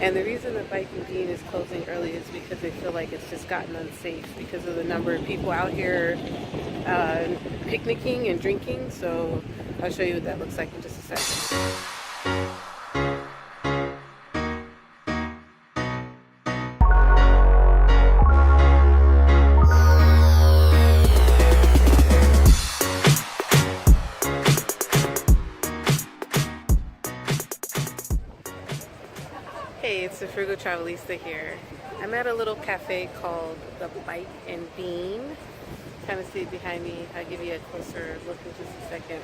And the reason that Bike and Bean is closing early is because they feel like it's just gotten unsafe because of the number of people out here picnicking and drinking. So I'll show you what that looks like in just a second. Hey, it's the Frugal Travelista here. I'm at a little cafe called the Bike and Bean. Kind of see it behind me. I'll give you a closer look in just a second.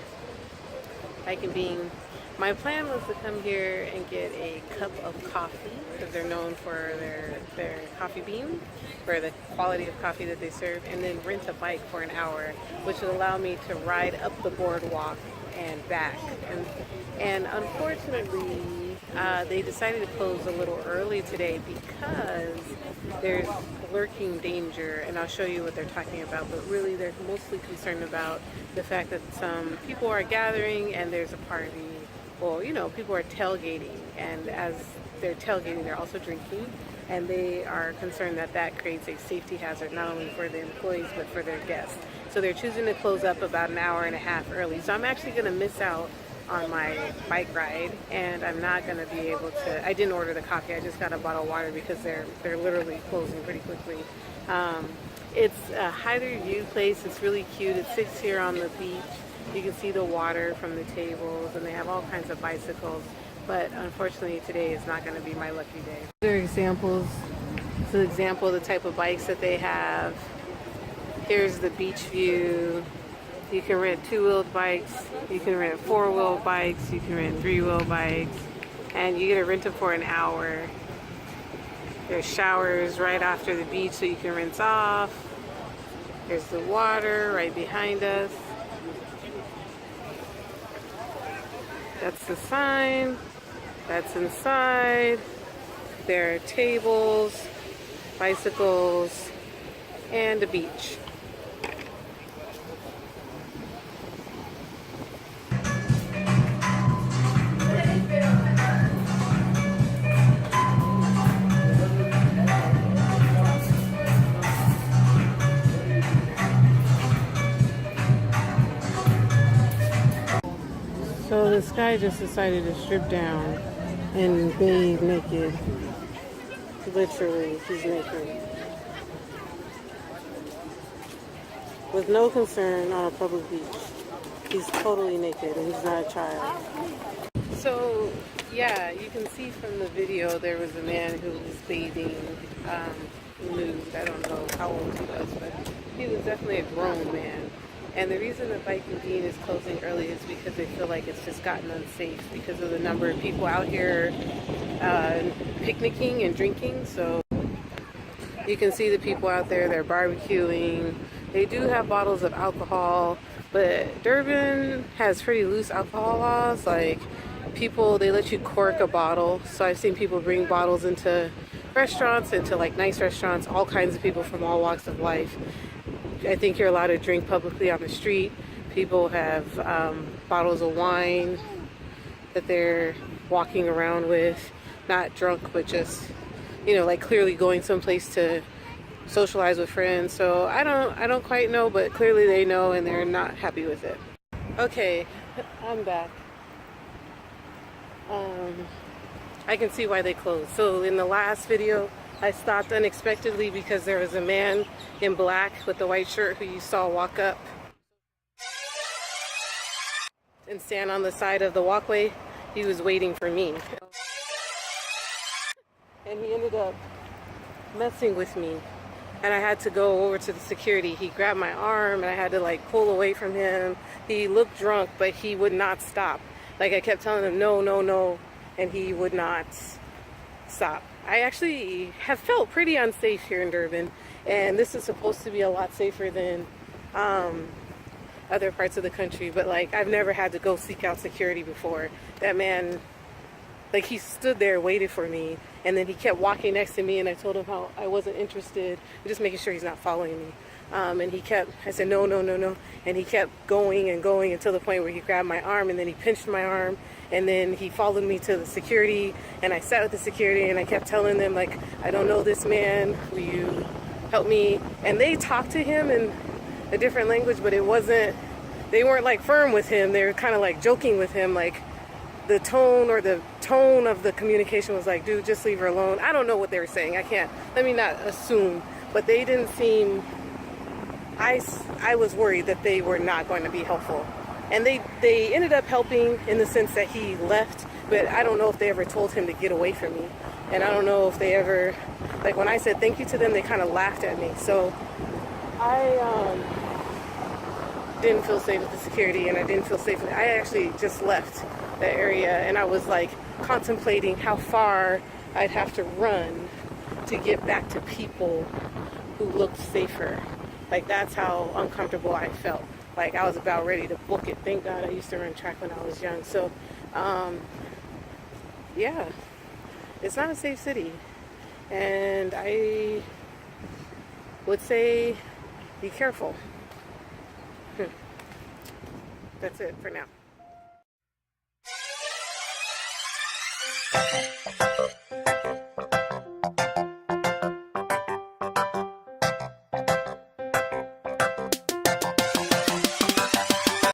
Bike and Bean. My plan was to come here and get a cup of coffee because they're known for their coffee bean, for the quality of coffee that they serve, and then rent a bike for an hour, which would allow me to ride up the boardwalk and back. And unfortunately, they decided to close a little early today because there's lurking danger, and I'll show you what they're talking about. But really, they're mostly concerned about the fact that some people are gathering and there's a party. Well, you know, people are tailgating, and as they're tailgating, they're also drinking, and they are concerned that that creates a safety hazard not only for the employees but for their guests. So they're choosing to close up about an hour and a half early. So I'm actually going to miss out on my bike ride, and I'm not going to be able to. I didn't order the coffee. I just got a bottle of water because they're literally closing pretty quickly. It's a highly viewed place. It's really cute. It sits here on the beach. You can see the water from the tables, and they have all kinds of bicycles. But unfortunately, today is not going to be my lucky day. These are examples. It's an example of the type of bikes that they have. Here's the beach view. You can rent two-wheeled bikes, you can rent four-wheeled bikes, you can rent three-wheel bikes, and you get to rent them for an hour. There's showers right after the beach so you can rinse off. There's the water right behind us. That's the sign. That's inside. There are tables, bicycles, and a beach. So this guy just decided to strip down and bathe naked. Literally, he's naked. With no concern on a public beach. He's totally naked and he's not a child. So, yeah, you can see from the video there was a man who was bathing nude. I don't know how old he was, but he was definitely a grown man. And the reason that Bike and Bean is closing early is because they feel like it's just gotten unsafe because of the number of people out here picnicking and drinking. So you can see the people out there, they're barbecuing. They do have bottles of alcohol, but Durban has pretty loose alcohol laws. Like people, they let you cork a bottle. So I've seen people bring bottles into restaurants, into like nice restaurants, all kinds of people from all walks of life. I think you're allowed to drink publicly on the street. People have bottles of wine that they're walking around with, not drunk, but just, you know, like clearly going someplace to socialize with friends. So I don't quite know, but clearly they know and they're not happy with it. Okay, I'm back. I can see why they closed. So in the last video, I stopped unexpectedly because there was a man in black with the white shirt who you saw walk up and stand on the side of the walkway. He was waiting for me. And he ended up messing with me. And I had to go over to the security. He grabbed my arm and I had to like pull away from him. He looked drunk, but he would not stop. Like I kept telling him, no, no, no. And he would not stop. I actually have felt pretty unsafe here in Durban, and this is supposed to be a lot safer than other parts of the country, but like I've never had to go seek out security before. That man, like he stood there, waited for me, and then he kept walking next to me, and I told him how I wasn't interested, just making sure he's not following me. And he kept, I said, no, no, no, no. And he kept going and going until the point where he grabbed my arm and then he pinched my arm And then he followed me to the security, and I sat with the security, and I kept telling them, like, I don't know this man, will you help me? And they talked to him in a different language, but it wasn't, they weren't like firm with him. They were kind of like joking with him, like the tone of the communication was like, dude, just leave her alone. I don't know what they were saying. Let me not assume, but they didn't seem, I was worried that they were not going to be helpful. And they ended up helping in the sense that he left, but I don't know if they ever told him to get away from me. And I don't know if they ever, like when I said thank you to them, they kind of laughed at me. So I didn't feel safe with the security, and I didn't feel safe. I actually just left the area, and I was like contemplating how far I'd have to run to get back to people who looked safer. Like that's how uncomfortable I felt. Like I was about ready to book it. Thank God I used to run track when I was young. So, yeah, it's not a safe city. And I would say be careful. That's it for now.